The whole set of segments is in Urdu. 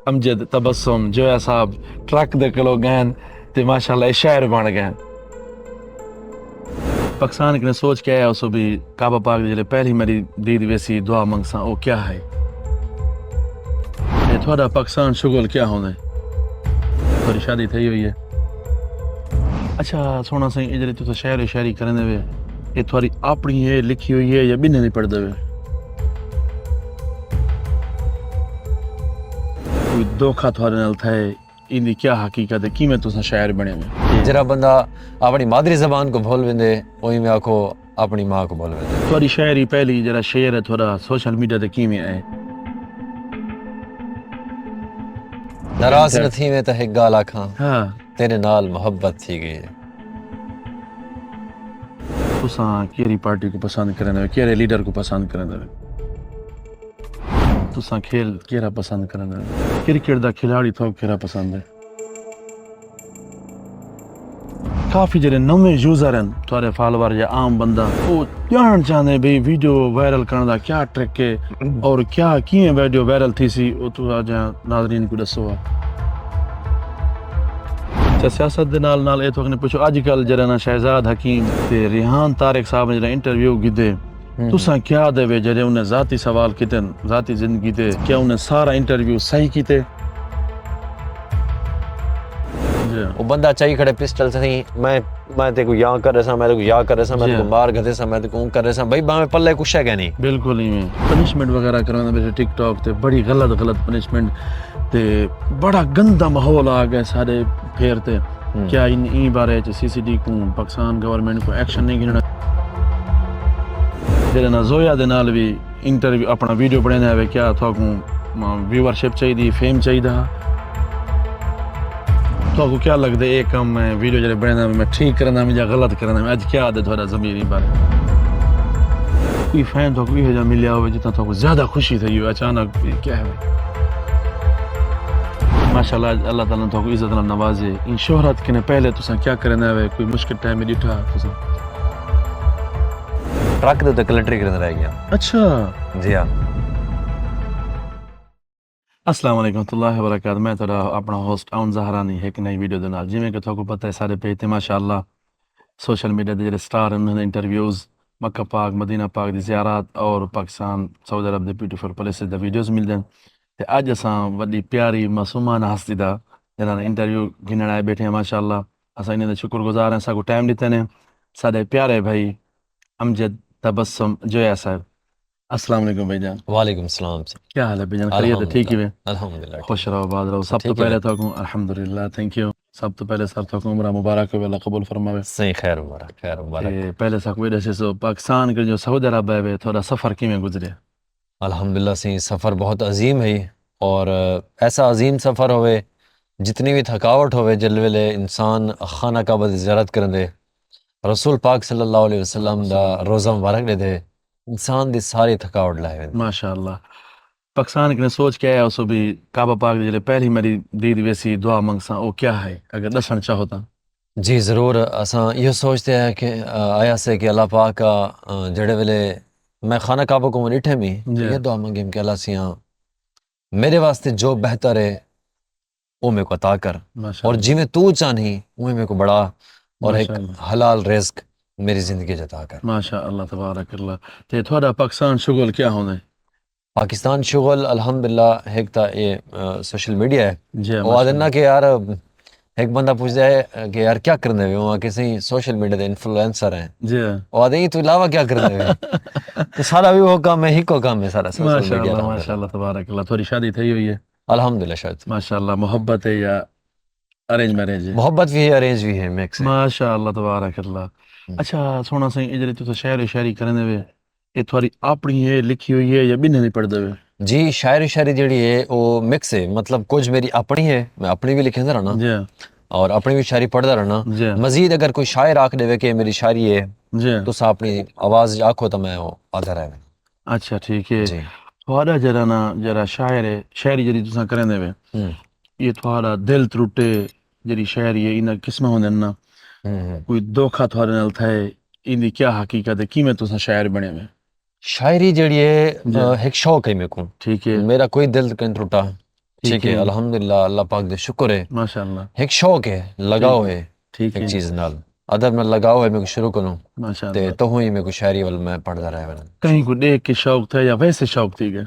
امجد تبسم جویا صاحب ٹرک دے کلو گین تے ماشاءاللہ شاعر بن گئے پاکستان نے سوچ کے آیا اسو بھی کعبہ پاک جلے پہلی میری دید ویسی دعا منگساں او کیا ہے یہ تھوڑا پاکستان شغل کیا ہونے تھوڑی شادی تھی ہوئی ہے اچھا سونا سائیں اجرے تو شاعر شاعری کرنے وے یہ تھوڑی اپنی ہے لکھی ہوئی ہے یا بنے نہیں پڑھ دے وے کوئی دھوکھا تھوڑے نال تھا ہے ان کیا حقیقت ہے کی میں تو شاعر بنے میں جرا بندہ اپنی مادری زبان کو بھول ویندے وہی میں آکھو اپنی ماں کو بھول ویندے تھوڑی شاعری پہلی جرا شعر ہے تھوڑا سوشل میڈیا تے کی میں آئے ناراض نہ تھی میں تے ایک گال آکھاں ہاں تیرے نال محبت تھی گئی ہے تساں کیری پارٹی کو پسند کرنے وے کیرے لیڈر کو پسند کرنے وے تساں کھیل کیرا پسند کرنے وے کرکٹ دا کھلاڑی تو کیرا پسند ہے کافی جڑے نویں یوزر ہیں تھوڑے فالوور یا عام بندہ وہ جان چاہتے بھئی ویڈیو وائرل کرنے دا کیا ٹرک ہے اور کیا کییں ویڈیو وائرل تھی سی وہ تو آج ناظرین کو دسو سیاست دے نال اے تو نے پوچھو اج کل جڑا نا شہزاد حکیم تے ریحان طارق صاحب نے جڑا انٹرویو کیتے تساں کیا دے وے جڑے انہیں ذاتی سوال کیتے ذاتی زندگی تے کیا انہیں سارا انٹرویو صحیح کیتے وہ بندہ چاہیے کھڑے پسٹل سے میں تے کو یہاں کر رہا میں تے کو یہاں کر رہا میں تے کو مار گھتے سا میں تے کو کر رہا بھائی میں پلے کچھ ہے کہ نہیں بالکل ہی میں پنشمنٹ وغیرہ کروانا میرے ٹک ٹاک تے بڑی غلط پنشمنٹ تے بڑا گندا ماحول آ گیا سارے پھیر تے کیا ان بارے سی سی ڈی کو پاکستان گورنمنٹ کو ایکشن نہیں گھننا جڑے نا زویا دے نال بھی انٹرویو اپنا ویڈیو بنانا ہے کیا تھا کو ویورشپ چاہیے فیم چاہیے تو کو کیا لگتا ہے ایک کام میں ویڈیو جڑے بنانا میں ٹھیک کرنا میں یا غلط کرنا میں اج کیا دے تھوڑا ضمیر بارے کوئی فین تو کوئی ہے ملیا ہو جتنا تو زیادہ خوشی تھی اچانک کیا ہے ماشاءاللہ اللہ تعالیٰ تو عزت نال نوازے ان شہرت کے پہلے تساں کیا کرنا ہے کوئی مشکل ٹائم میں ڈٹھا تساں ٹرک دے تے کلنٹری کرن رہ گیا اچھا جی ہاں السلام علیکم ورحمۃ اللہ وبرکاتہ میں تھوڑا اپنا ہوسٹ آؤن زہرانی ایک نئی ویڈیو دے نال جویں کہ تھوکو پتہ ہے سارے پہ تے ماشاءاللہ سوشل میڈیا دے جڑے سٹار انہوں نے انٹرویوز مکہ پاک مدینہ پاک دی زیارات اور پاکستان سعودی عرب دے بیوٹیفل پلیسز دے ویڈیوز مل دین تے اج اساں وڈی پیاری معصومانہ ہستی دا جنہاں نے انٹرویو گھنن آئے بیٹھے ہیں ماشاءاللہ اساں انہاں دے شکر گزار ہیں ساکو ٹائم دیتے نے سارے پیارے بھائی امجد تبسم جویا صاحب السلام علیکم بھائی جان وعلیکم السلام کیا حال ہے بھائی جان خیریت ہے ٹھیک ہی ہے الحمدللہ خوش رہو آباد رہو سب تو پہلے تو الحمدللہ تھینک یو سب تو پہلے سر تو عمرہ مبارک ہو اللہ قبول فرماوے صحیح خیر مبارک پہلے سا کوئی دسے سو پاکستان کے جو سعودی عرب ہے تھوڑا سفر کیویں گزرے الحمدللہ صحیح سفر بہت عظیم ہے اور ایسا عظیم سفر ہوئے جتنی بھی تھکاوٹ ہوئے جل ویلے انسان خانہ کعبہ دی زیارت کرن دے رسول پاک صلی اللہ علیہ وسلم دا روزہ مبارک دے دے انسان دی ساری تھکاوٹ لائے ماشاءاللہ پاکستان کے سوچ کے آیا اسو بھی کعبہ پاک جلے پہلی میری دید ویسی دعا منگساں او کیا ہے اگر دسن چاہو تا جی ضرور اساں یہ سوچتے ہیں کہ آیا سے کہ اللہ پاک جڑے ویلے میں خانہ کعبہ کو ڈٹھے میں یہ دعا منگیم کہ اللہ سیاں میرے واسطے جو بہتر ہے وہ میرے کو عطا کر اور جی میں تو چاہنی وہ میرے کو بڑا اور ایک حلال رزق میری زندگی عطا کر ماشاءاللہ تبارک اللہ تے تھوڑا پاکستان شغل کیا ہونا ہے پاکستان شغل الحمدللہ ایک تا یہ سوشل میڈیا ہے وہ آدھنا کہ یار ایک بندہ پوچھتا ہے کہ یار کیا کرنے ہوئے وہاں کسی سوشل میڈیا دے انفلوئنسر ہیں وہ آدھے ہی تو علاوہ کیا کرنے ہوئے تو سارا بھی وہ کام ہے ہی کو کام ہے سارا سوشل میڈیا ماشاءاللہ تبارک اللہ تھوڑی شادی تھی ہوئی ہے الحمدللہ شاید ماشاءاللہ محبت ہے یا ارینج میرج ہے محبت بھی ہے ارینج بھی ہے میکس ہے ماشاءاللہ تبارک اللہ اچھا سونا سائیں اجرے تو شاعر شاعری کرنے ہوئے یہ تھوڑی اپنی ہے لکھی ہوئی ہے یا بنے نہیں پڑھ دے ہوئے جی شاعری جڑی ہے وہ مکس ہے مطلب کچھ میری اپنی ہے میں اپنی بھی لکھیں رہنا اور اپنی بھی شاعری پڑھتا رہنا مزید اگر کوئی شاعر آکھ دے کہ میری شاعری ہے تو سا اپنی آواز آکھو تو میں آدھا رہے اچھا ٹھیک ہے تھوڑا جرا نا جرا شاعر ہے شاعری جڑی تساں کرنے ہوئے یہ تھوڑا دل ترٹے جڑی شاعری ہے انہاں قسمہ ہوندے نا کوئی دھوکھا تھوڑے نال تھا ہے ان کیا حقیقت ہے کی میں تساں شاعر بنے ہوئے شاعری جڑی ہے ایک شوق ہے میرے کو ٹھیک ہے میرا کوئی دل کہیں ٹوٹا ٹھیک ہے الحمدللہ اللہ پاک دے شکر ہے ماشاءاللہ ایک شوق ہے لگاؤ ہے ٹھیک ہے ایک چیز نال ادب میں لگاؤ ہے میں کو شروع کروں ماشاءاللہ تے تو ہی میں کو شاعری وال میں پڑھدا رہا ہے کہیں کو دیکھ کے شوق تھا یا ویسے شوق تھی گیا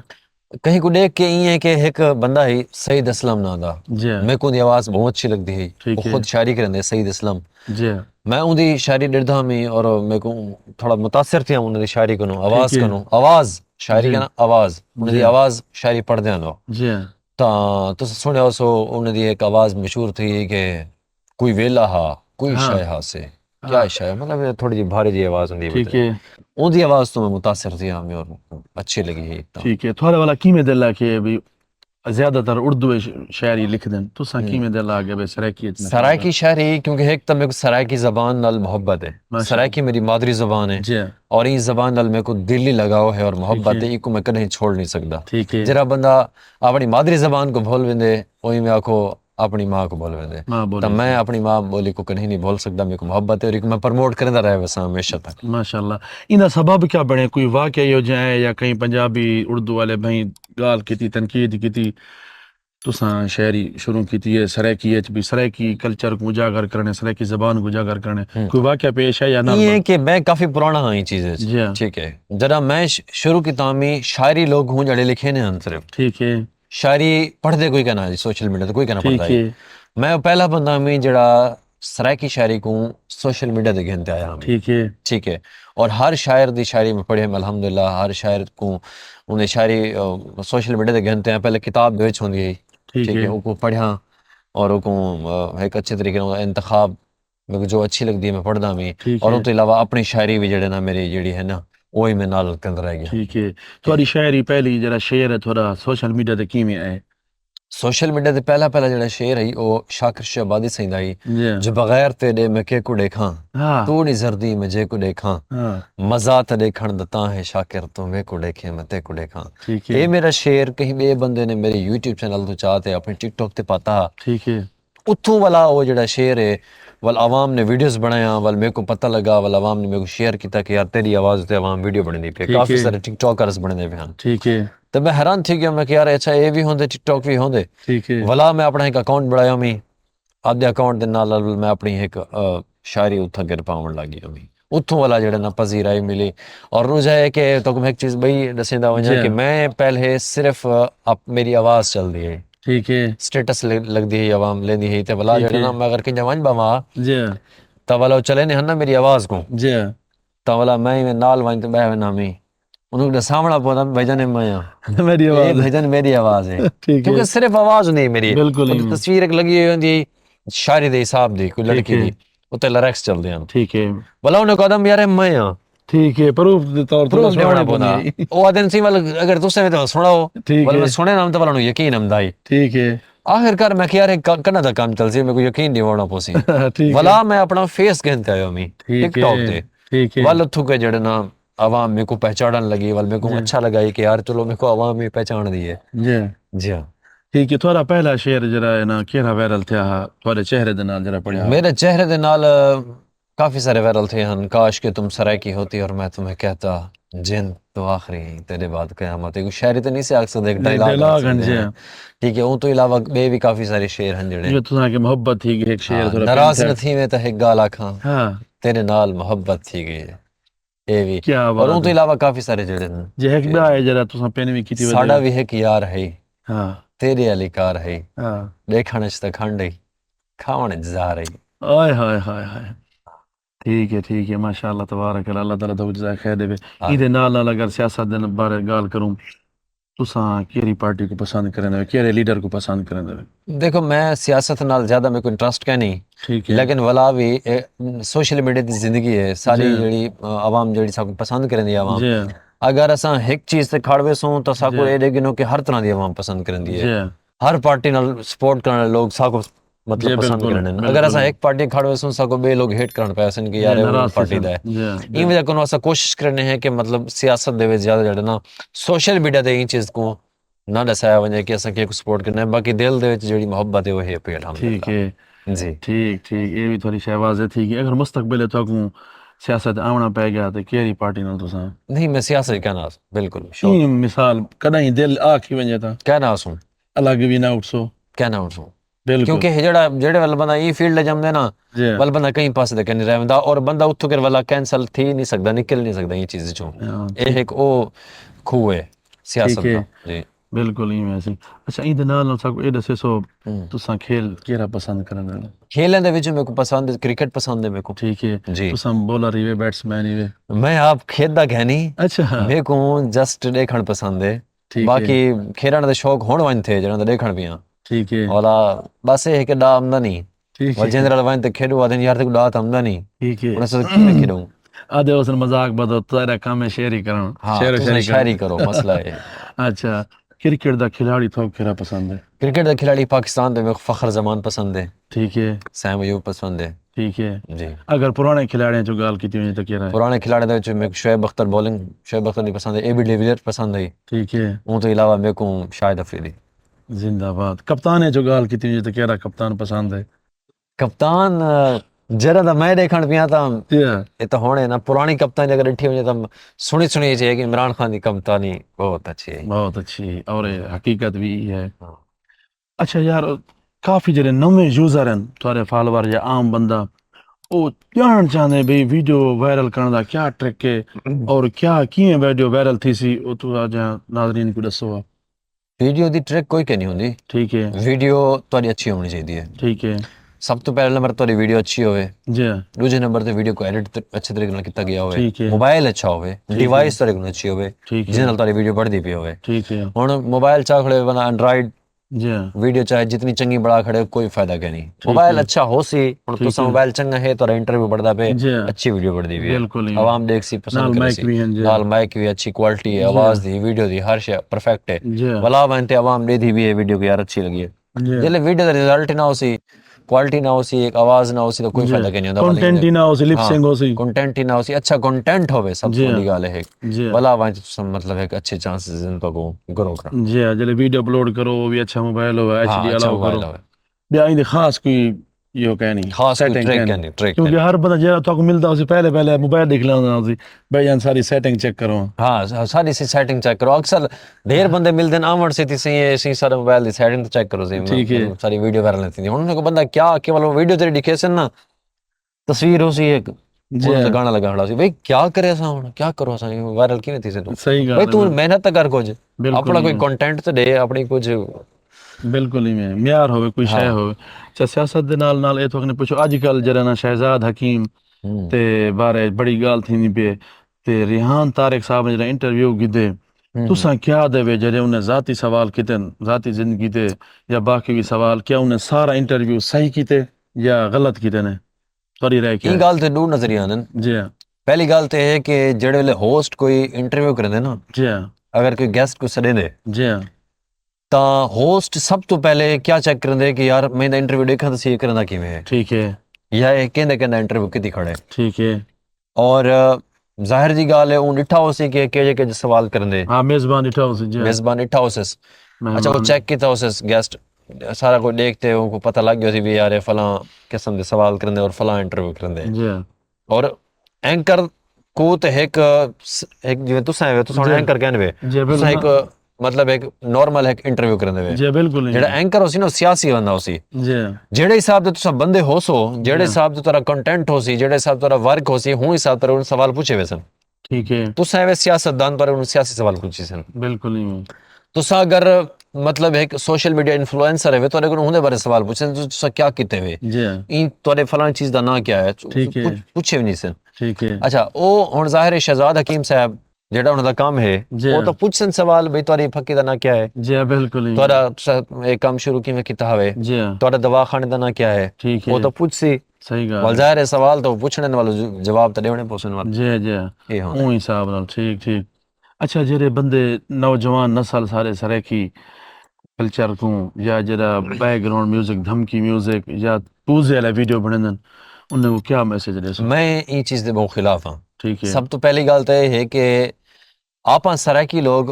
کہیں کو دیکھ کے یہ ہے کہ ایک بندہ ہی سعید اسلم نا دا جی میں کو دی آواز بہت اچھی لگتی ہے ٹھیک وہ ہے خود شاعری کرندے سعید اسلم جی میں ان دی شاعری ڈردا میں اور میں کو تھوڑا متاثر تھیا ان دی شاعری کنو آواز ٹھیک ہے کنو آواز شاعری جی کنا آواز ان دی آواز شاعری پڑھ دے نو جی تا تس سنیا سو ان دی ایک آواز مشہور تھی کہ کوئی ویلا ہا کوئی ہاں شے ہا سے کیا شے مطلب تھوڑی جی بھاری جی آواز ہوندی ٹھیک ہے ان دی آواز تو میں متاثر تھیا میں اور اچھی لگی ہے ٹھیک ہے تھوڑا والا کی میں دل کہ بھی زیادہ تر اردو شاعری لکھ دیں تو سا کی میں دل آ گیا بے سرائکیت میں سرائکی شاعری کیونکہ ایک تو میرے کو سرائکی زبان نال محبت ہے سرائکی میری مادری زبان ہے جی اور یہ زبان نال میرے کو دلی لگاؤ ہے اور محبت ہے یہ کو میں کہیں چھوڑ نہیں سکتا ٹھیک ہے جرا بندہ اپنی مادری زبان کو بھول ویندے وہی میں آکھو اپنی ماں کو بھول ویندے ماں تو بولے میں اپنی ماں بولی کو کہیں نہیں بول سکتا میرے کو محبت ہے اور ایک میں پرموٹ کرتا رہے ویسا ہمیشہ تک ماشاءاللہ انہا سبب کیا بنے کوئی واقعہ ہو جائے یا کہیں پنجابی اردو والے بھائی گال کی تنقید کی تساں شاعری شروع کی تھی سرائکی بھی سرائکی کلچر کو اجاگر کرنے سرائکی زبان کو اجاگر کرنے کوئی واقعہ پیش ہے یا نہ یہ ہے کہ میں کافی پرانا ہاں یہ چیزیں جی ہاں ٹھیک ہے جرا میں شروع کی تامی شاعری لوگ ہوں جڑے لکھے نے ہن صرف ٹھیک ہے شاعری پڑھ دے کوئی کہنا جی سوشل میڈیا تے کوئی کہنا پڑھتا ٹھیک ہے ہے میں پہلا بندہ میں جڑا سرائکی شاعری کو سوشل میڈیا تے گھنتے آیا ہوں ٹھیک ہے ٹھیک ہے اور ہر شاعر دی شاعری میں پڑھے میں الحمدللہ ہر شاعر کو انہیں شاعری سوشل میڈیا تے گھنتے ہیں پہلے کتاب وچ ہوندی ہے ٹھیک ہے وہ کو پڑھا اور وہ کو ایک اچھے طریقے سے انتخاب میں جو اچھی لگتی ہے میں پڑھدا میں ٹھیک اور ہے ان تو علاوہ اپنی شاعری بھی جڑے نا میری جڑی ہے نا وہی میں نال کند رہ گیا ٹھیک ہے تھوڑی شاعری پہلی جرا شعر ہے تھوڑا سوشل میڈیا تے کی میں آئے سوشل میڈیا تے پہلا جڑا شعر ہے وہ شاکر شہبادی سائیں دا جی جو بغیر تیرے میں کے کو دیکھاں ہاں تو نہیں زردی میں جے کو دیکھاں ہاں مزہ تے دیکھن دتا ہے شاکر تو میں کو دیکھے میں تے کو دیکھاں ٹھیک ہے یہ میرا شعر کہیں بے بندے نے میرے یوٹیوب چینل تو چاہتے اپنے ٹک ٹاک تے پاتا ٹھیک ہے اتھوں والا وہ جڑا شعر ہے ول عوام نے ویڈیوز بنایا ول میرے کو پتہ لگا ول عوام نے میرے کو شیئر کیتا کہ یار تیری آواز تے عوام ویڈیو بنے پہ ٹھیک کافی ہے سارے ٹک ٹاکرز بنے پہ ہیں ٹھیک ہے تو میں حیران تھی کہ میں کہ یار اچھا یہ بھی ہوندے ٹک ٹاک بھی ہوندے ٹھیک ہے ولا میں اپنا ایک اکاؤنٹ بنایا میں آدھے اکاؤنٹ دے نال میں اپنی ایک شاعری اتھا گر پاون لگی میں اتھوں والا جڑا نا پذیرائی ملی اور روزہ ہے کہ تو ایک چیز بھائی دسیندا ونجا جی کہ میں پہلے صرف میری آواز چل دی ہے ٹھیک ہے سٹیٹس لگ دی ہے عوام لیندی ہے تے ولا ٹھیک جڑا ہے نا میں اگر کنجا ون باما جی تا والا چلے نے نا میری آواز کو جی تا والا میں نال وائن تے بہ نا میں انہوں نے سامنا پودا بھجن میں میری یہ آواز بھجن میری آواز ہے ٹھیک ہے کیونکہ صرف آواز نہیں میری بالکل ہی تصویر ایک لگی ہوئی ہوندی شاعری دے حساب دی کوئی ٹھیک لڑکی ہے دی اوتے لیرکس چل دے ہیں ٹھیک ہے بلا انہیں قدم یار میں ہاں ٹھیک ہے پروف دے طور تے پروف دیونا سنانے پودا پوندی او آدن سی ول اگر تسے میں تو سناؤ ٹھیک ول ہے میں سنے نام تے ول یقین امدائی ٹھیک ہے آخر کار میں کہ یار کنا دا کام چل سی میں کو یقین نہیں ہونا پوسی ٹھیک ہے ولا میں اپنا فیس گھنتے آیا میں ٹھیک ٹک ٹاک ہے تے ٹھیک ہے ول اتھو کے جڑے نا عوام میرے کو پہچانن لگی ول میرے کو جی اچھا لگا کہ یار چلو میرے کو عوام ہی پہچان دی ہے جی جی ہاں ٹھیک ہے تھوڑا پہلا شعر جرا ہے نا کیڑا وائرل تھیا تھوڑے چہرے دے نال جرا پڑھیا میرے چہرے دے نال کافی سارے وائرل تھے ہن کاش کہ تم سرائکی ہوتی اور میں تمہیں کہتا جن تو آخری تیرے بعد قیامت ہے شاعری تو نہیں سے آکھ سکتے ایک ڈائلاگ آکھ سکتے جی ہیں ٹھیک ہے اون تو علاوہ بے بھی کافی سارے شعر ہیں جڑے جو تساں کے محبت تھی کہ ایک شعر تھوڑا پین ناراض تھا نہ تھی میں تے ایک گال آکھاں ہاں تیرے نال محبت تھی گئی اے بھی کیا اور اون بات تو ہے علاوہ کافی سارے جڑے ہیں جے ایک دا ہے جرا تساں پین وی کیتی ودے ساڈا بھی ایک یار ہے ہاں تیرے علی کار ہے ہاں دیکھن وچ تے کھنڈ ہے کھاون وچ زہر ہے آئے ہائے ہائے ہائے ٹھیک ہے ماشاءاللہ تبارک اللہ تعالیٰ تو جزائے خیر دے ایدے نال نال اگر سیاست دے بارے گال کروں تساں کیڑی پارٹی کو پسند کرنے کیڑے لیڈر کو پسند کرنے دیکھو میں سیاست نال زیادہ میرے کو انٹرسٹ کا نہیں ٹھیک ہے لیکن ولا بھی سوشل میڈیا دی زندگی ہے ساری جڑی عوام جڑی سب پسند کرندی ہے عوام جی اگر اساں ایک چیز تے کھڑوے سوں تو ساکو جی اے دیکھنو کہ ہر طرح دی عوام پسند کرندی ہے جی ہر پارٹی نال سپورٹ کرن لوگ ساکو مطلب جی پسند بالکل کرنے اگر بالکل اساں ایک پارٹی کھڑوے سوں ساکو بے لوگ ہیٹ کرن پے سن کہ جی یار وہ ناراض تھی پارٹی سن دا ہے جی این وجہ کنو اساں کوشش کرنے ہیں کہ مطلب سیاست دے وچ زیادہ جڑا نا سوشل میڈیا تے این چیز کو نہ دسایا ونجے کہ اساں کو سپورٹ کرنا ہے باقی دل دے وچ جڑی محبت ہے وہ ہے پہ ٹھیک الحمدللہ ہے جی ٹھیک یہ بھی تھوڑی شہباز تھی کہ اگر مستقبل تو سیاست آونا پی گیا تو کیڑی پارٹی نال تساں نہیں میں سیاست کہنا بالکل شوق مثال کدیں دل آکھی ونجے تا کہنا سوں الگ بھی نہ اٹھسو کہنا اٹھوں بالکل کیونکہ جڑے والا بندہ یہ فیلڈ جمدے نا جی والا بندہ کہیں پاس دے نہیں رہندا اور بندہ اتھو کر والا کینسل تھی نہیں سکدا نکل نہیں سکدا یہ چیز چوں یہ ایک او کھو ہے سیاست ٹھیک دا ہے جی بالکل ہی ویسے اچھا این دے نال سب یہ دسے سو تساں کھیل کیڑا پسند کرن والے کھیلیں دے وچ میرے کو پسند ہے کرکٹ پسند ہے میرے کو ٹھیک ہے جی تساں بولر ہی بیٹسمین ہی میں آپ کھیلدا کہنی اچھا میرے کو جسٹ دیکھن پسند ہے ٹھیک ہے باقی کھیلਣ دے شوق ہون ون تھے جنہاں دا دیکھن بھی ہاں ٹھیک ہے اولا بس یہ کہ ڈا آمدنی ٹھیک اور ہے جنرل وائن تے کھیڈو آدھے یار تے ڈا آمدنی ٹھیک ہے انہاں سے کی میں کھیڈوں آدھے اس مذاق بدو تیرا کام ہے شعری کرنا ہاں شعر و تو شاعری شاعری کرنا کرو مسئلہ ہے اچھا کرکٹ دا کھلاڑی تو کھیرا پسند ہے کرکٹ دا کھلاڑی پاکستان دے میں فخر زمان پسند ہے ٹھیک ہے سیم ایوب پسند ہے ٹھیک ہے جی اگر پرانے کھلاڑیوں جو گال کی ہوئی تو کیا ہے پرانے کھلاڑی دے وچ میں شعیب اختر بولنگ شعیب اختر نہیں پسند ہے اے بی ڈیویلیئر پسند ہے ٹھیک ہے اون تو علاوہ میرے کو شاہد افریدی زندہ باد کپتان ہے جو گال کی ہوئی تو کیا کپتان پسند ہے کپتان جرا دا میں دیکھن پیا تا کیا یہ تو ہونے نا پرانی کپتانی اگر ڈٹھی ہوئی تو سنی چاہیے کہ عمران خان کی کپتانی بہت اچھی ہے بہت اچھی اور حقیقت بھی ہے ہاں۔ اچھا یار کافی جڑے نویں یوزر ہیں تھوڑے فالوور یا عام بندہ وہ جان چاہتے بھئی ویڈیو وائرل کرنے دا کیا ٹرک ہے اور کیا کییں ویڈیو وائرل تھی سی وہ تو آج ناظرین کو دسو ویڈیو دی ٹریک کوئی نہیں ہوندی ٹھیک ہے ویڈیو تھوڑی اچھی ہونی چاہیے ٹھیک ہے سب تو پہلا نمبر تھوڑی ویڈیو اچھی ہوئے جی دوسرے نمبر تے ویڈیو کو ایڈٹ اچھے طریقے نال کیتا گیا ہوئے ٹھیک ہے موبائل اچھا ہوئے ٹھیک ڈیوائس ہے تھوڑے کو اچھی ہوئے ٹھیک جس ہے نال تھوڑی ویڈیو بڑھدی پئی ہوئے ٹھیک ہے ہن موبائل چا کھڑے بنا اینڈرائڈ جی ویڈیو چاہے جتنی چنگی بڑا کھڑے کوئی فائدہ کہ نہیں ٹھیک موبائل ہے اچھا ہو سی ہن ٹھیک تسا ہے موبائل چنگا ہے تو انٹرویو بڑھدا پہ جی اچھی ویڈیو بڑھدی بھی ہے بالکل ہی عوام دیکھ سی پسند نال کرے مائک سی بھی ہیں جی نال مائک بھی اچھی کوالٹی ہے جی آواز دی ویڈیو دی ہر شے پرفیکٹ ہے جی ولا وانتے عوام دے دی بھی ہے ویڈیو کو یار اچھی لگی ہے جی جلے ویڈیو دا رزلٹ نہ ہو سی کوالٹی نہ ہو سی ایک آواز نہ ہو سی تو کوئی جی فائدہ کہ نہیں کنٹینٹ ہی ہوتا نہ ہو سی لپ ہاں سنگ ہو سی کنٹینٹ ہی نہ ہو سی اچھا کنٹینٹ ہوے سب جی سے بڑی گل ہے جی ولا وانتے مطلب ہے کہ اچھے چانسز ان کو گرو کرن جی جلے ویڈیو اپلوڈ کرو وہ بھی اچھا موبائل ہو ایچ ہاں ڈی اچھا الاؤ کرو موبائل ہوے بیا این خاص کوئی یہ کہنی خاص کوئی سیٹنگ ٹریک کہنی کرنی ٹریک کیونکہ کرنی ہر بندہ جہاں تو ملتا اسی پہلے موبائل دیکھ لینا اسی بھائی جان ساری سیٹنگ چیک کرو ہاں ساری سی سیٹنگ چیک کرو اکثر ڈھیر بندے ملتے ہیں آمن سے سی سارے موبائل دی سیٹنگ چیک کرو سی ٹھیک ہے ساری ویڈیو وائرل لیتی تھی انہوں نے بندہ کیا کیول ویڈیو تیری دکھے سن نا تصویر ہو سی ایک جی انہوں نے گانا لگا کھڑا سی بھائی کیا کرے اسا ہن کیا کرو اسا وائرل کیویں تھی سے تو صحیح بھائی گل تو ہے محنت تو کر کچھ بالکل اپنا ہی کوئی میں کنٹینٹ تو دے اپنی کچھ بالکل ہی میں معیار ہوے کوئی ہاں شے ہوے اچھا سیاست دے نال اے تو نے پوچھو اج کل جڑا نا شہزاد حکیم تے بارے بڑی گل تھینی پئی تے ریحان طارق صاحب نے جڑا انٹرویو کیتے تساں کیا دے جڑے انہیں ذاتی سوال کیتے ذاتی زندگی تے یا باقی بھی سوال کیا انہیں سارا انٹرویو صحیح کیتے یا غلط کیتے نے تھوڑی رائے کیا یہ گل تے دو نظریے آن ہے جی پہلی گل تو یہ ہے کہ جڑے ویلے ہوسٹ کوئی انٹرویو کرتے نا جی اگر کوئی گیسٹ کو سدے دے جی تا ہوسٹ سب تو پہلے کیا چیک کرتے کہ یار میں انٹرویو دیکھا تو سی کرنا کیویں ہے ٹھیک ہے یا یہ کہندے انٹرویو کتی کھڑے ٹھیک ہے اور ظاہر جی گال ہے اون ڈٹھا ہو سی کہ سوال کرندے ہاں میزبان اٹھا ہو سی جی میزبان ڈٹھا ہو سس اچھا وہ مہمان چیک کیتا ہو سس گیسٹ سارا کوئی دیکھتے ان کو پتہ لگ گیا سی بھی یار فلاں قسم دے سوال کرندے اور فلاں انٹرویو کرندے جی اور اینکر کو تے ایک جویں تساں جی اینکر کہنے جی تساں بالکل ایک مطلب ایک نارمل ایک انٹرویو کرندے وے جی بالکل جڑا نہیں اینکر ہو سی نا سیاسی بندہ ہو سی جی جہڑے حساب سے تساں بندے ہو سو جی جہڑے حساب سے تیرا کنٹینٹ ہو سی جہڑے حساب تیرا ورک ہو سی ہوں حساب تیرا سوال پوچھے وے سن ٹھیک ہے تساں ایویں سیاست دان پر سیاسی سوال پوچھے سن بالکل نہیں تساں اگر مطلب ایک سوشل میڈیا انفلوئنسر ہے تو انہوں بارے سوال پوچھے تساں کیا کیتے ہوئے جی این تواڈے فلاں چیز دا نام کیا ہے ٹھیک ہے پوچھے بھی نہیں سن ٹھیک ہے اچھا او ہن ظاہر ہے شہزاد حکیم صاحب جہاں انہوں دا کام ہے جی وہ تو پوچھن سوال بھئی تواڈی پھکی دا نام کیا ہے جی بالکل نہیں تواڈا ایک کام شروع کیویں کیتا ہوئے جی تواڈا دواخانے دا نام کیا ہے ٹھیک وہ ہے تو پوچھ سی صحیح گل وال ہے ظاہر ہے سوال تو پوچھنے والو جواب تو دیونے پوسن والے جی جی یہ ہونے اون حساب نال ٹھیک ٹھیک اچھا جڑے بندے نوجوان نسل سارے سریکی کلچر کو یا جڑا بیک گراؤنڈ میوزک دھمکی میوزک یا پوزے والا ویڈیو بنن انہیں کو کیا میسج دے سو میں یہ چیز دے بہت خلاف ہاں ٹھیک ہے سب تو پہلی گل تو یہ ہے کہ آپ سرائکی لوگ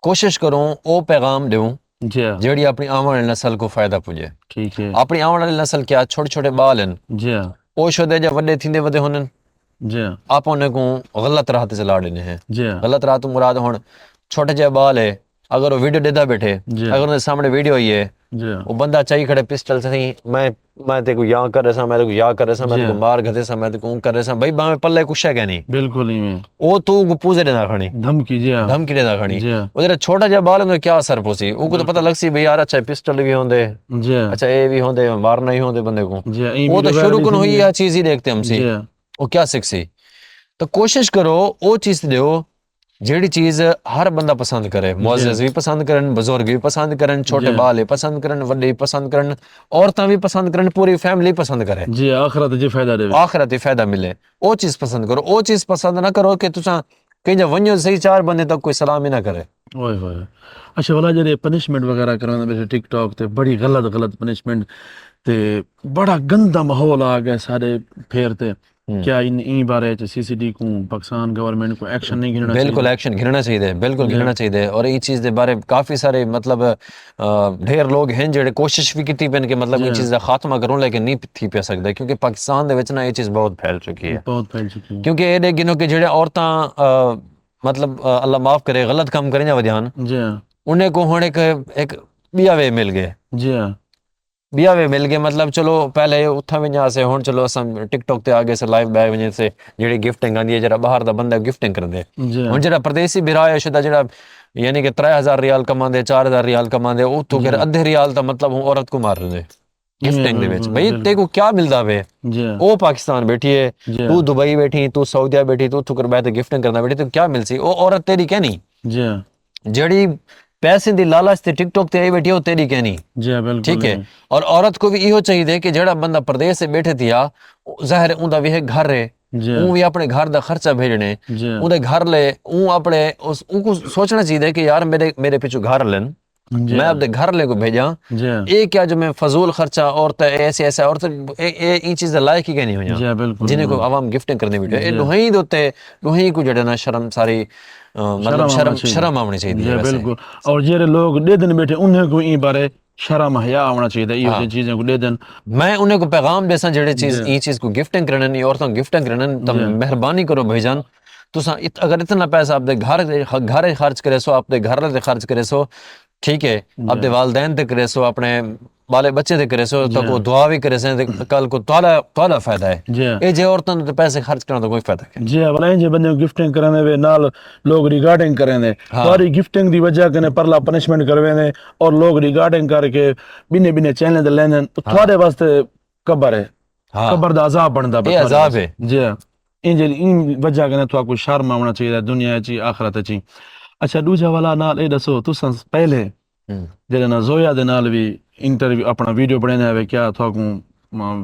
کوشش کروں او پیغام دوں جی جیڑی اپنی آنے والی نسل کو فائدہ پہنچے ٹھیک ہے اپنی آنے والی نسل کیا چھوٹے چھوٹے بال ہیں جی او شدے جا وڈے تھیندے ودے ہونن جی آپ انہیں کو غلط راہ تے چلا دینے ہیں جی غلط راہ تو مراد ہون چھوٹے جے بال ہے اگر وہ ویڈیو دیتا بیٹھے جی اگر انہیں سامنے ویڈیو ہوئی ہے جی وہ بندہ چاہیے کھڑے پسٹل سے میں تے کو یہاں کر رہا سا میں تے کو یہاں کر رہا سا میں تے کو مار گھتے سا میں تے کو کر رہا سا بھائی باہیں پلے کچھ ہے کہ نہیں بالکل ہی میں وہ تو کو پوزے دینا کھڑی دھمکی جی دھمکی دینا کھڑی جی وہ جڑا چھوٹا جہا بال ہوں کیا اثر پوسی وہ کو تو پتہ لگ سی بھئی یار اچھا پسٹل بھی ہوندے جی اچھا اے بھی ہوندے مارنا ہی ہوندے بندے کو جی این وہ تو ویڈیو شروع وائرل کن تھی ہوئی یہ چیز ہی دیکھتے ہم سی جی وہ کیا سیکھ سی تو کوشش کرو وہ چیز دیو جیڑی چیز ہر بندہ پسند کرے معزز بھی پسند کرن بزرگ بھی پسند کرن چھوٹے بال بھی پسند کرن وڈے بھی پسند کرن عورتاں بھی پسند کرن پوری فیملی پسند کرے جی آخرت جی فائدہ دے آخرت فائدہ ملے وہ چیز پسند کرو وہ چیز پسند نہ کرو کہ تساں کہیں ونجو صحیح 4 بندے تک کوئی سلام ہی نہ کرے اوئے ہوئے اچھا والا جڑے پنشمنٹ وغیرہ کرانا ویسے ٹک ٹاک تے بڑی غلط پنشمنٹ تے بڑا گندا ماحول آ گیا سارے پھیر تے کیا ان بارے سی سی ڈی کو پاکستان گورنمنٹ کو ایکشن نہیں گھننا چاہیے بالکل ایکشن گھننا چاہیے بالکل گھننا چاہیے اور یہ چیز دے بارے کافی سارے مطلب ڈھیر لوگ ہیں جڑے کوشش بھی کیتی پن کہ مطلب یہ چیز دا خاتمہ کروں لیکن نہیں تھی پیا سکدا کیونکہ پاکستان دے وچ نا یہ چیز بہت پھیل چکی ہے بہت پھیل چکی ہے کیونکہ یہ گنو کہ جڑے عورتاں مطلب اللہ معاف کرے غلط کام کریں جا ودیان جی ہاں انہیں کو ہن ایک بیا وے مل گئے جی ہاں بیا وے مل گئے مطلب چلو پہلے اتھا ونجا سے ہن چلو اساں ٹک ٹاک تے آگے سے لائیو بیک ونجے سے جڑی گفٹنگ آندی ہے جڑا باہر دا بندہ گفٹنگ کردے جی ہن جڑا پردیسی برائے شدہ جڑا یعنی کہ 3000 ریال کماندے 4000 ریال کماندے او تو پھر ادھے ریال دا مطلب عورت کو مار دے گفٹنگ دے وچ بھئی تے کو کیا ملدا وے جی او پاکستان بیٹھی ہے جی تو دبئی بیٹھی تو سعودیہ بیٹھی تو کر بیٹھ گفٹنگ کرنا بیٹھی تو کیا مل سی او عورت تیری کہنی جی جڑی پیسے دی لالچ تے ٹک ٹاک تے آئی بیٹھی ہے وہ تیری کہنی جی بالکل ٹھیک ہے اور عورت کو بھی یہ چاہیے کہ جڑا بندہ پردیس سے بیٹھے تھیا ظاہر اوندا بھی ہے گھر رہے جی اون بھی اپنے گھر دا خرچہ بھیجنے جی اون دے گھر لے اون اپنے اون کو سوچنا چاہیے کہ یار میرے پیچھے گھر لین جی میں اپنے گھر لے کو بھیجاں جی ایک کیا جو میں فضول خرچہ عورت ایسے عورت یہ چیز لائق ہی کہ نہیں ہویا جی بالکل جنہیں کو عوام گفٹنگ کرنے بیٹھے اے جی لوہی دوتے لوہی کو جڑے نا شرم ساری مطلب شرم آمنی چاہیے جی ویسے بالکل اور جڑے لوگ دے دن بیٹھے انہیں کو این بارے شرم حیا آنا چاہیے یہ چیزیں کو دے دن میں انہیں کو پیغام دیسا جڑے چیز جی یہ چیز کو گفٹنگ کرنے عورتوں گفٹنگ کرنے تم جی مہربانی کرو بھائی جان تو اگر اتنا پیسہ آپ گھر خرچ کرے سو اپنے گھر سے خرچ کرے سو ٹھیک ہے اپنے والدین تے کرے سو اپنے بالے بچے تے کرے سو تو کو دعا بھی کرے سیں کل کو توالا فائدہ ہے جی اے جے عورتوں تے پیسے خرچ کرنا تو کوئی فائدہ ہے جی بلا جی بندے گفٹنگ کرنے وے نال لوگ ریگارڈنگ کریں دے تاری گفٹنگ دی وجہ کنے پرلا پنشمنٹ کروے دے اور لوگ ریگارڈنگ کر کے بنے چینل دے لیندے تھوڑے واسطے قبر ہے قبر دا عذاب بندا یہ عذاب ہے جی ان وجہ کنے تو کو شرم آنا چاہیے دنیا چی آخرت چی اچھا دوجا والا نال اے دسو تساں پہلے جڑے نا زویا دے نال بھی انٹرویو اپنا ویڈیو بنانا ہے کیا تو کو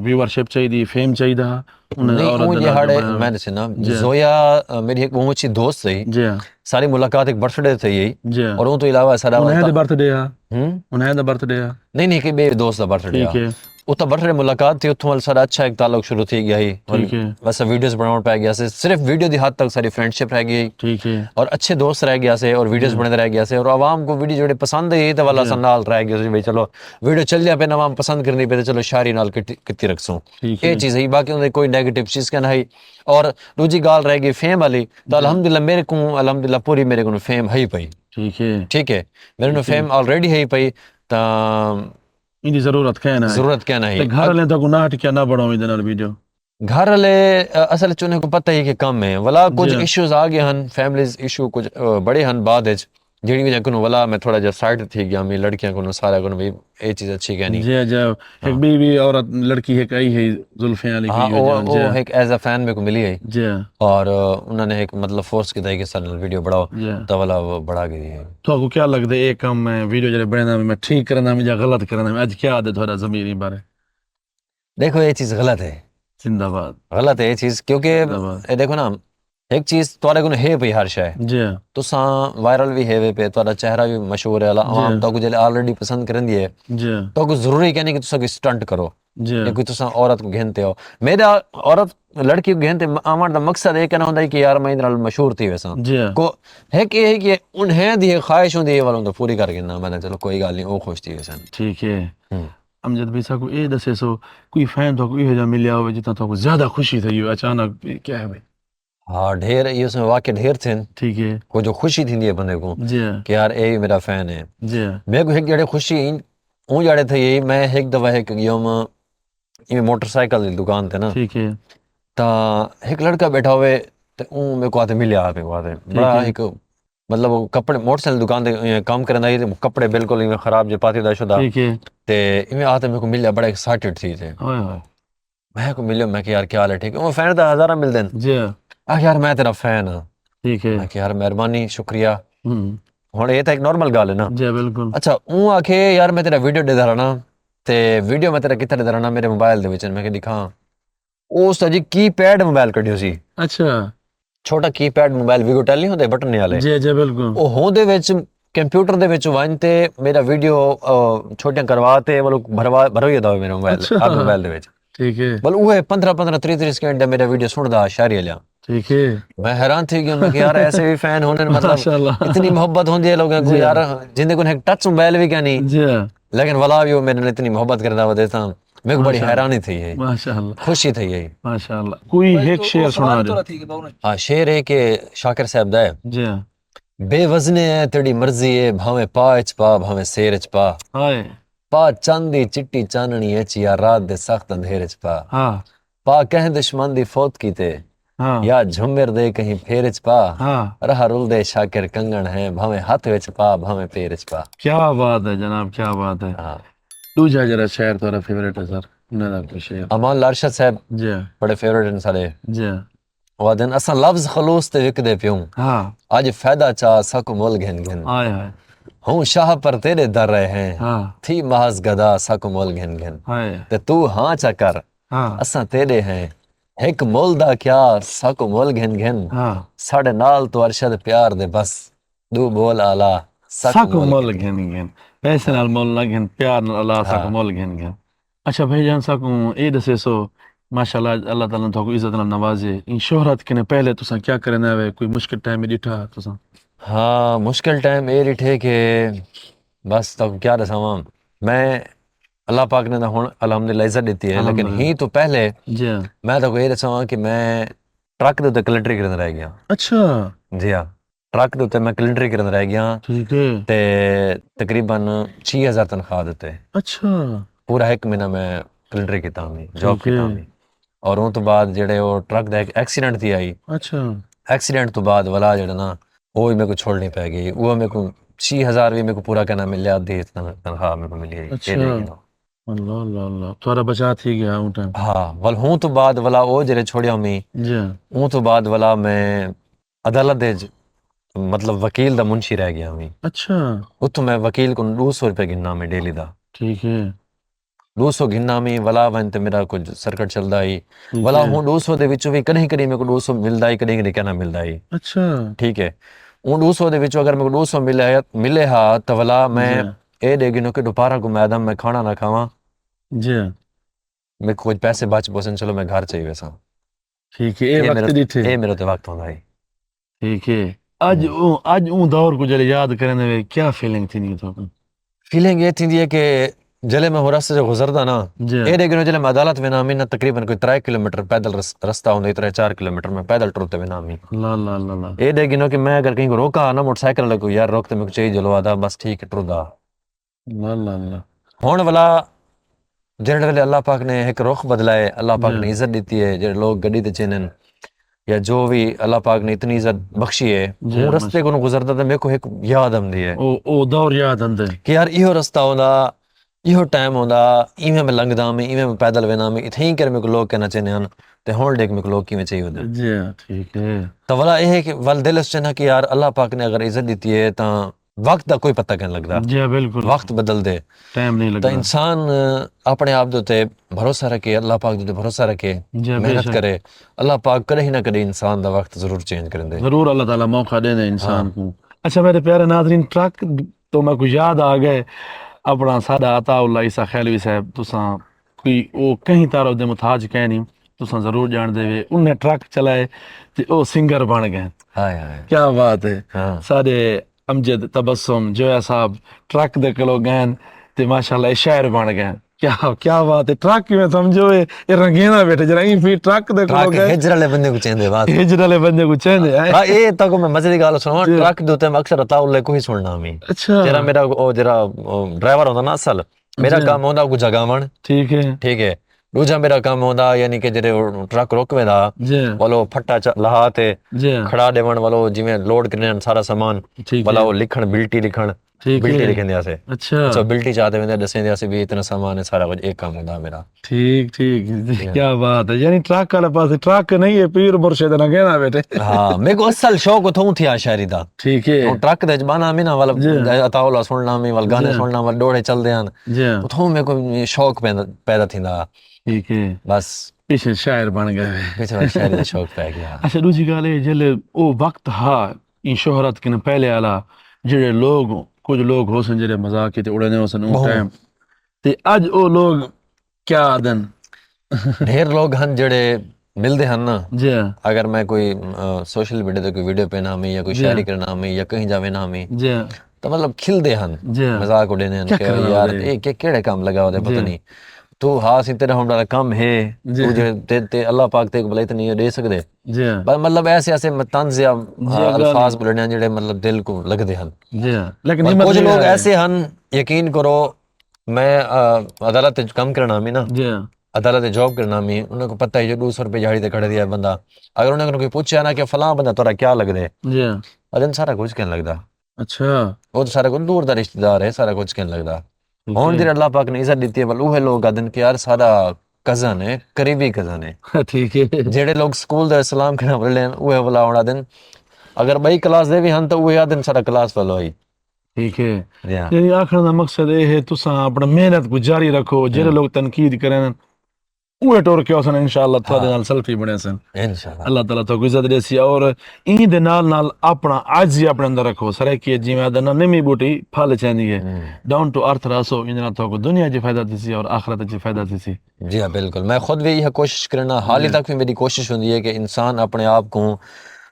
ویورشپ چاہیے فیم چاہیے نہیں اون یہ ہاڑے میں نے سنا زویا میری ایک بہت اچھی دوست تھی جی ساری ملاقات ایک برتھ ڈے تھی یہی جی اور اون تو علاوہ سارا انہیں دے برتھ ڈے انہیں دے برتھ ڈے نہیں کہ بے دوست دا برتھ ڈے ٹھیک ہے اتنا برتھ ڈے ملاقات تھی اتوں سارا اچھا ایک تعلق شروع تھی گیا ہی ٹھیک ہے بس ویڈیوز بناؤ پہ گیا سے صرف ویڈیو دی حد تک ساری فرینڈشپ رہ گئی ٹھیک ہے اور اچھے دوست رہ گیا سے اور ویڈیوز بنے رہ گیا سے اور عوام کو ویڈیو جڑے پسند ہے تو والا سنال رہ گیا بھائی چلو ویڈیو چل جائے پہ عوام پسند کرنی پہ چلو شاعری نال کتی رکھسوں یہ چیز ہے باقی انہیں کوئی نیگیٹو چیز کیا نہیں اور دوجی گال رہ گئی فیم والی تو الحمدللہ میرے کو الحمدللہ پوری میرے کو فیم ہے پئی ٹھیک ہے میرے کو فیم آلریڈی ہے پئی تا ان دی ضرورت کہنا ہے ضرورت کیا نہیں گھر والے تو گناہ کیا نہ بڑھاؤ ادھر ویڈیو گھر والے اصل چنے کو پتہ ہی کہ کم ہے ولا کچھ ایشوز آ گئے ہن فیملیز ایشو کچھ بڑے ہن بعد وچ جڑی وجہ کنو ولا میں تھوڑا جا سائڈ تھی گیا میں لڑکیاں کو سارا کو بھی یہ چیز اچھی کہنی جی جی ایک بھی عورت لڑکی ہے کئی ہے زلفیاں علی کی وہ ایک ایز اے فین میرے کو ملی ہے جی اور انہوں نے ایک مطلب فورس کیا کہ سر ویڈیو بڑھاؤ تو والا وہ بڑھا گئی ہے تو کو کیا لگتا ہے ایک کام میں ویڈیو جڑے بنانا میں ٹھیک کرنا میں یا غلط کرنا میں اج کیا عادت تھوڑا ضمیر بارے دیکھو یہ چیز غلط ہے زندہ باد غلط ہے یہ چیز کیونکہ دیکھو نا ایک چیز تھوڑے کو ہے پئی ہر شے جی تو ساں وائرل بھی ہے پہ تھوڑا چہرہ بھی مشہور ہے عوام تو کچھ آلریڈی پسند کرن دی ہے جی تو کچھ ضروری کہنے کہ تسا کوئی سٹنٹ کرو جی یا کوئی تسا عورت کو گھنتے ہو میرا عورت لڑکی کو گھنتے آمن دا مقصد یہ کہنا ہوندا ہے کہ یار میں ادھر مشہور تھی ویسا جی کو ہے کہ یہ کہ انہیں دی خواہش ہوندی ہے والوں تو پوری کر گنا میں نے چلو کوئی گل نہیں وہ خوش تھی ویسا ٹھیک ہے امجد بھائی صاحب کو یہ دسے سو کوئی فین تو کوئی ہو جا ملیا ہو جتنا تو زیادہ خوشی تھی اچانک کیا ہے بھائی ہاں ڈھیر یہ اس میں واقع ڈھیر تھے ٹھیک ہے کو جو خوشی تھی بندے کو جی ہاں کہ یار اے میرا فین ہے جی ہاں میرے کو ایک جڑے خوشی اون جڑے تھے یہی میں ایک دفعہ ایک یوم یہ موٹر سائیکل دی دکان تے نا ٹھیک ہے تا ایک لڑکا بیٹھا ہوئے تے اون میرے کو آتے ملیا آپ کو آتے بڑا ہے ایک مطلب وہ کپڑے موٹر سائیکل دکان تے کام کرن آئی تے کپڑے بالکل ایویں خراب جے پاتی دا شدہ ٹھیک ہے تے ایویں آتے میرے کو ملیا بڑا ایکسائٹڈ تھی تے ہوئے ہوئے میں کو ملیا میں کہ یار کیا حال ہے ٹھیک ہے وہ فین دا ہزارہ مل دین جی ہاں یار میں تیرا فین ہاں ٹھیک ہے میں کہ یار مہربانی شکریہ ہوں ہن یہ تو ایک نارمل گل ہے نا جی بالکل اچھا اون آکھے یار میں تیرا ویڈیو دے درانا تے ویڈیو میں تیرا کتنے دے درانا میرے موبائل دے وچ میں کہ دکھاں اس جی کی پیڈ موبائل کڈیو سی اچھا چھوٹا کی پیڈ موبائل ویگو ٹیل نہیں ہوندے بٹن والے جی جی بالکل ਉਹ ਹੋਂਦੇ ਵਿੱਚ ਕੰਪਿਊਟਰ ਦੇ ਵਿੱਚ ਵੰਨ ਤੇ ਮੇਰਾ ਵੀਡੀਓ ਛੋਟੀਆਂ ਕਰਵਾ ਤੇ ਉਹ ਭਰੋਈ ਦਾ ਮੇਰਾ ਮੋਬਾਈਲ اچھا ਆ ਮੋਬਾਈਲ ਦੇ ਵਿੱਚ ٹھیک ہے ਬਲ ਉਹ 15 30 ਸਕਿੰਟ ਦਾ ਮੇਰਾ ਵੀਡੀਓ ਸੁਣਦਾ ਸ਼ਾਇਰੀ ਲਿਆ ٹھیک ہے ਮੈਂ ਹੈਰਾਨ ਥੀ ਗਿਆ ਮੈਂ ਕਿ ਯਾਰ ਐਸੇ ਵੀ ਫੈਨ ਹੋਣੇ ਮਤਲਬ ماشاء اللہ اتنی محبت ہوندی ہے لوگوں کو یار جن کو ایک ٹچ موبائل بھی کیا نہیں جی ہاں لیکن ولا بھی وہ میرے نے اتنی محبت کرتا وہ دیتا میرے کو بڑی حیرانی تھی یہ ماشاء اللہ خوشی تھی یہی ماشاء اللہ کوئی ایک شعر سنا دو ہاں شعر ہے کہ شاکر صاحب دا ہے جی ہاں بے وزنے ہے تیری مرضی ہے بھاویں پاچ پا بھاویں سیر چ پا ہائے پا چاندی چٹی چاننی اچ یا رات دے سخت اندھیر چ پا ہاں پا کہیں دشمن دی فوت کیتے ہاں یا جھمر دے کہیں پھیر چ پا ہاں رہ رول دے شاکر کنگن ہے بھاویں ہاتھ وچ پا بھاویں پیر چ پا کیا بات ہے جناب کیا بات ہے ہاں دوجا جرا شعر تھوڑا فیوریٹ ہے سر انہاں دا کوئی شعر امان لارشد صاحب جی ہاں بڑے فیوریٹ ہیں سارے جی ہاں وہ دن اساں لفظ خلوص تے وکدے پیوں ہاں اج فائدہ چا سکو مول گھن گھن ہائے ہائے ہوں شاہ پر تیرے در رہے ہیں ہاں تھی محض گدا سکو مول گھن گھن ہائے تے تو ہاں چا کر ہاں اساں تیرے ہیں ایک مول دا کیا سکو مول گھن گھن ہاں ساڈے نال تو ارشد پیار دے بس دو بول آلا سکو مول گھن گھن پیسے نال مول نہ گھن پیار نال اللہ سکو مول گھن گھن اچھا بھائی جان سکو اے دسے سو ماشاءاللہ اللہ تعالیٰ نے تو عزت نال نوازے ان شہرت کنے پہلے تساں کیا کرنے ہوئے کوئی مشکل ٹائم ڈٹھا تساں ہاں مشکل ٹائم اے ڈٹھے کہ بس تو کیا دساواں میں اللہ پاک نے ہن الحمدللہ عزت دیتی ہے لیکن ہی تو پہلے جی ہاں میں تو یہ دساواں کہ میں ٹرک دے تے کلنڈری کرن رہ گیا اچھا جی ہاں ٹرک دے تے میں کلنڈری کرن رہ گیا ٹھیک ہے تے تقریباً 6000 تنخواہ دیتے اچھا پورا ایک مہینہ میں کلنڈری کیتا ہوں جاب ٹھیک ہے کیتا ہوں اور ان تو بعد جڑے وہ ٹرک دا ایکسیڈنٹ تھی آئی اچھا ایکسیڈنٹ تو بعد والا جڑا نا وہ بھی میرے کو چھوڑنی پہ گئی وہ میرے کو 6000 بھی میرے کو پورا کرنا ملیا آدھی تنخواہ میرے کو ملی ہے اچھا اللہ اللہ اللہ تھوڑا بچا تھی گیا اون ٹائم ہاں ول ہوں تو بعد والا وہ جڑے چھوڑیا میں جی ہاں اون تو بعد والا میں عدالت دے مطلب وکیل دا منشی رہ گیا میں اچھا اتوں میں وکیل کو 200 روپے گننا میں ڈیلی دا ٹھیک ہے 200 گننا میں ولا ون تے میرا کچھ سرکٹ چلدا ہی ٹھیک ولا ہے ہوں 200 دے وچوں بھی کہیں کہیں میرے کو 200 ملدا ہی کہیں کہیں کہنا ملدا ہی اچھا ٹھیک ہے اون 200 دے وچوں اگر میرے کو 200 ملے ہا تو ولا میں جی ہاں اے دے گنو کہ دوپہر کو میدم میں کھانا نہ کھاواں جی ہاں میں کچھ پیسے بچ پوسن چلو میں گھر چاہیے ویسا ٹھیک ہے اے وقت ڈٹھے اے میرے تے وقت ہوندا ہے ٹھیک ہے اج اون دور کو جلے یاد کرنے میں کیا فیلنگ تھی نہیں تو فیلنگ یہ تھی ہے کہ جلے میں ہو راستے سے گزردا نا جی اے دے گنو جلے میں عدالت میں نامی نا تقریباً کوئی 3 کلومیٹر پیدل رستہ ہوندا 3-4 کلومیٹر میں پیدل ٹرتے میں نامی اللہ اللہ اللہ اللہ اے دے گنو کہ میں اگر کہیں کو روکا نا موٹر سائیکل لگو یار روکتے میں چاہیے جلو آدا بس ٹھیک ہے ٹردا اللہ اللہ اللہ ہون والا جڑے ویلے اللہ پاک نے ایک رخ بدلائے اللہ پاک جی نے عزت دیتی ہے جڑے لوگ گڈی تے چینن یا جو بھی اللہ پاک نے اتنی عزت بخشی ہے جی ہوں رستے کو گزرتا تو میرے کو ایک یاد آمدی ہے او دور یاد اندے کہ یار ایہو رستہ ہوندا ایہو ٹائم ہوندا ایویں میں لنگدا میں ایویں میں پیدل وینا میں اتھیں کر میرے کو لوگ کہنا چاہنے ہیں تے ہون ڈیک میرے کو لوگ کیویں چاہیے ہوندے جی ہاں ٹھیک ہے تو والا یہ ہے کہ ول دل اس چنا کہ یار اللہ پاک نے اگر عزت دیتی ہے تو وقت دا کوئی پتہ کہیں لگدا جی ہاں بالکل وقت بدل دے ٹائم نہیں تو لگتا انسان اپنے آپ دے بھروسہ رکھے اللہ پاک دے بھروسہ رکھے جی ہاں بے محنت شک کرے اللہ پاک کرے ہی نہ کرے انسان دا وقت ضرور چینج کریں دے ضرور اللہ تعالیٰ موقع دے دے انسان کو اچھا میرے پیارے ناظرین ٹرک تو میں کچھ یاد آ گئے اپنا سادہ عطا اللہ عیسیٰ خیلوی صاحب تساں کوئی او کہیں تارو دے محتاج کہیں نہیں تساں ضرور جان دے وے انہیں ٹرک چلائے تے او سنگر بن گئے ہائے ہائے کیا بات ہے ہاں سارے امجد تبسم جویا صاحب ٹرک دے کلو گئے تے ماشاءاللہ شاعر بن گئے کیا بات ہے. ٹرک میں سمجھو یہ رنگینا بیٹھے جرا فی ٹرک دے کو ٹرک ہجر والے بندے کو چیندے بات ہجر والے بندے کو چاہندے ہاں اے تک میں مزے دی گل سناواں ٹرک دے تے میں اکثر عطاء کو ہی سننا میں اچھا جرا میرا او جرا ڈرائیور ہوندا نا اصل میرا کام ہوندا کو جگاون ٹھیک ہے ٹھیک ہے دوجا میرا کام ہوندا یعنی کہ جڑے ٹرک روکویں دا جی والو پھٹا لہا تے جی کھڑا دیون والو جویں لوڈ کرنے سارا سامان ٹھیک والا ہے وہ لکھن بلٹی لکھن ٹھیک بلٹی ہے لکھن سے اچھا اچھا بلٹی چاہتے ہوندے دسیں دے بھی اتنا سامان ہے سارا کچھ ایک کام ہوندا میرا ٹھیک ٹھیک کیا بات ہے یعنی ٹرک والا پاس ٹرک نہیں ہے پیر مرشد نہ کہنا بیٹے ہاں میرے کو اصل شوق تھوں تھیا شاعری دا ٹھیک ہے ہوں ٹرک دے جبانا میں نا والا عطاء اللہ سننا میں وال گانے سننا وال ڈوڑے چل دیاں جی اتھوں میرے کو شوق پیدا تھیندا ٹھیک ہے بس پیچھے شاعر بن گئے پیچھے شاعری دا شوق پہ گیا اچھا دوسری گل ہے جلے او وقت ہا ان شہرت کن پہلے والا جڑے لوگ کچھ لوگ ہو سن جڑے مذاق تے اڑنے ہو سن او ٹائم تے اج او لوگ کیا دن ڈھیر لوگ ہن جڑے ملدے ہن نا جی اگر میں کوئی سوشل میڈیا تے کوئی ویڈیو پینا میں یا کوئی شاعری کرنا میں یا کہیں جاوے نا میں جی تو مطلب کھل دے ہن جی مذاق اڑنے ہن کہ یار اے کیڑے کام لگا دے پتہ نہیں تو ہاں سی تیرا ہمارا کام ہے تو جو تے اللہ پاک تے بلے تے نہیں دے سکدے جی مطلب ایسے ایسے طنز یا الفاظ بولنے جڑے مطلب دل کو لگدے ہن جی لیکن کچھ لوگ ایسے ہن یقین کرو میں عدالت کام کرنا میں نا جی عدالت جاب کرنا میں انہوں کو پتہ ہے جو 200 روپے جھاڑی تے کھڑے دیا بندہ اگر انہوں نے کوئی پوچھا نا کہ فلاں بندہ تورا کیا لگ دے جی ادن سارا کچھ کہنے لگدا اچھا وہ تو سارا کچھ دور دا رشتہ دار ہے سارا کچھ کہنے لگدا ہون دیر اللہ پاک نے عزت دیتی ہے وہ لوگ ادن کہ یار سارا کزن ہے قریبی کزن ہے ٹھیک ہے جڑے لوگ سکول دا سلام کرنا بولے اوہ بلا ہونا دن اگر بھائی کلاس دے بھی ہن تو اوہ دن سارا کلاس والو ہی ٹھیک ہے یعنی آخر دا مقصد یہ ہے تساں اپنا محنت کو جاری رکھو جڑے لوگ تنقید کریں اوہ ٹور کے اسن انشاءاللہ تھوڑے نال سیلفی بنے سن انشاءاللہ اللہ تعالیٰ تو عزت دے سی اور این دے نال نال اپنا عاجزی اپنے اندر رکھو سرے کی جویں ادنا نمی بوٹی پھل چاہندی ہے ڈاؤن ٹو ارتھ راسو ان نال تو دنیا جی فائدہ تھی اور آخرت جی فائدہ تھی جی ہاں بالکل میں خود بھی یہ کوشش کرنا حال ہی تک بھی میری کوشش ہوندی ہے کہ انسان اپنے آپ کو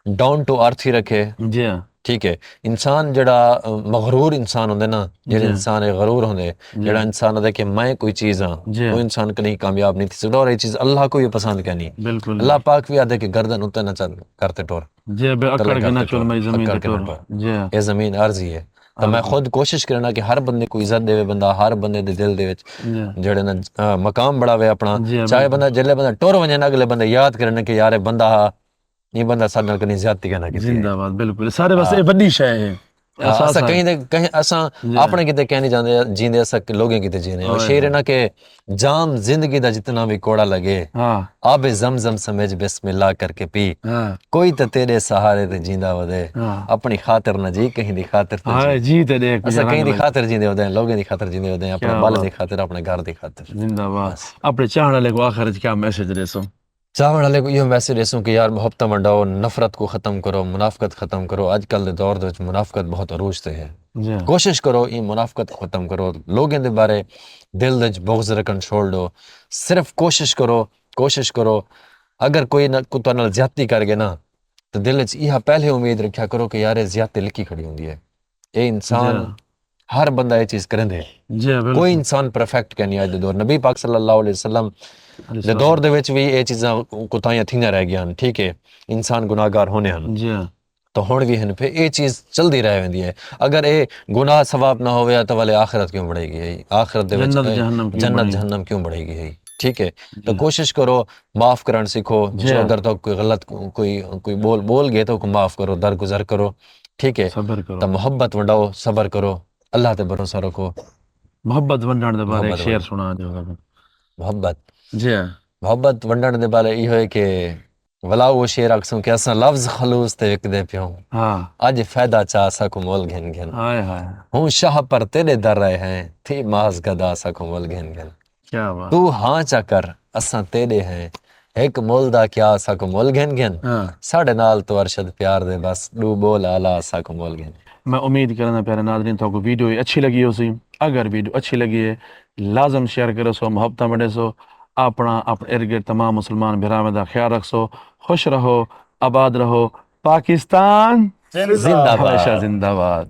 ڈاؤن ٹو ارتھ ہی رکھے جی ہاں ٹھیک ہے انسان جڑا مغرور انسان ہوندے نا جڑے انسان غرور ہوندے جڑا انسان ہوندے کہ میں کوئی چیز ہاں وہ انسان کہیں کامیاب نہیں تھی سکتا اور یہ چیز اللہ کو بھی پسند کرنی بالکل اللہ پاک بھی آدھے کہ گردن اتنے نہ چل کرتے ٹور جی بے اکڑ کے نہ چل میں زمین تے ٹور جی یہ زمین عرضی ہے تو میں خود کوشش کرنا کہ ہر بندے کو عزت دے بندہ ہر بندے دے دل دے وچ جڑے نا مقام بڑھاوے اپنا چاہے بندہ جلے بندہ ٹور ونجے نا اگلے بندے یاد کرنے کہ یار بندہ یہ بندہ سارے نال کنی زیادتی کرنا کیتی ہے زندہ باد بالکل سارے بس یہ بڑی شے ہے اساں کہیں اساں اپنے کتے کہنے جاندے جیندے اساں لوگیں کتے جینے اور شعر ہے نا کہ جام زندگی دا جتنا بھی کوڑا لگے آب زمزم سمجھ بسم اللہ کر کے پی کوئی تے تیرے سہارے تے جیندا ودے اپنی خاطر نہ جی کہیں دی خاطر تے جی تے دیکھ اساں کہیں دی خاطر جیندے ودے لوگیں دی خاطر جیندے ودے اپنے بال دی خاطر اپنے گھر دی خاطر زندہ باد اپنے چاہنے والے کو آخر کیا میسج دے سو چاہنے والے کو یہ میسج دیسوں کہ یار محبت منڈاؤ نفرت کو ختم کرو منافقت ختم کرو آج کل دے دور دے منافقت بہت عروج تے ہے کوشش کرو یہ منافقت ختم کرو لوگوں دے بارے دل دے بغض رکھن چھوڑ دو صرف کوشش کرو اگر کوئی تو نال زیادتی کر گئے نا تو دل وچ یہ پہلے امید رکھیا کرو کہ یار زیادتی لکھی کھڑی ہوندی ہے اے انسان ہر بندہ یہ چیز کریں دے کوئی انسان پرفیکٹ کہ نہیں آج دے دور نبی پاک صلی اللہ علیہ وسلم دے دور دے وچ بھی یہ چیزاں کوتاہیاں تھیندیاں رہ گیاں ٹھیک ہے انسان گناہگار ہونے ہن تو ہن بھی ہن پھر یہ چیز چلدی رہ ویندی ہے اگر اے گناہ ثواب نہ ہویا تو والے آخرت کیوں بڑھے گی ہے آخرت دے وچ جنت جہنم کیوں بڑھے گی ہے ٹھیک ہے تو کوشش کرو معاف کرن سیکھو جو اگر تو کوئی غلط کوئی بول گئے تو معاف کرو درگزر کرو ٹھیک ہے تو محبت ونڈاؤ صبر کرو اللہ تے بھروسہ رکھو محبت ونڈن دے بارے ایک شعر سنا جو محبت ونڈن دے بارے یہ ہوئے کہ ولا وہ شعر اکسوں کہ اساں لفظ خلوص تے وکدے پیوں اج فائدہ چا سکو مول گھن گھن ہوں شاہ پر تیرے در رہے ہیں تھی ماز گدا سکو مول گھن گھن تو ہاں چا کر اساں تیرے ہیں ایک مول دا کیا سکو مول گھن گھن ساڑے نال تو ارشد پیار دے بس دو بول آلا سکو مول گھن میں امید کرنا پیارے ناظرین تو کو ویڈیو اچھی لگی ہو سی اگر ویڈیو اچھی لگی ہے لازم شیئر کرو سو محبتہ بڑھے سو اپنا اپنے ارد گرد تمام مسلمان بھراویں دا خیال رکھ سو خوش رہو آباد رہو پاکستان زندہ باد ہمیشہ زندہ باد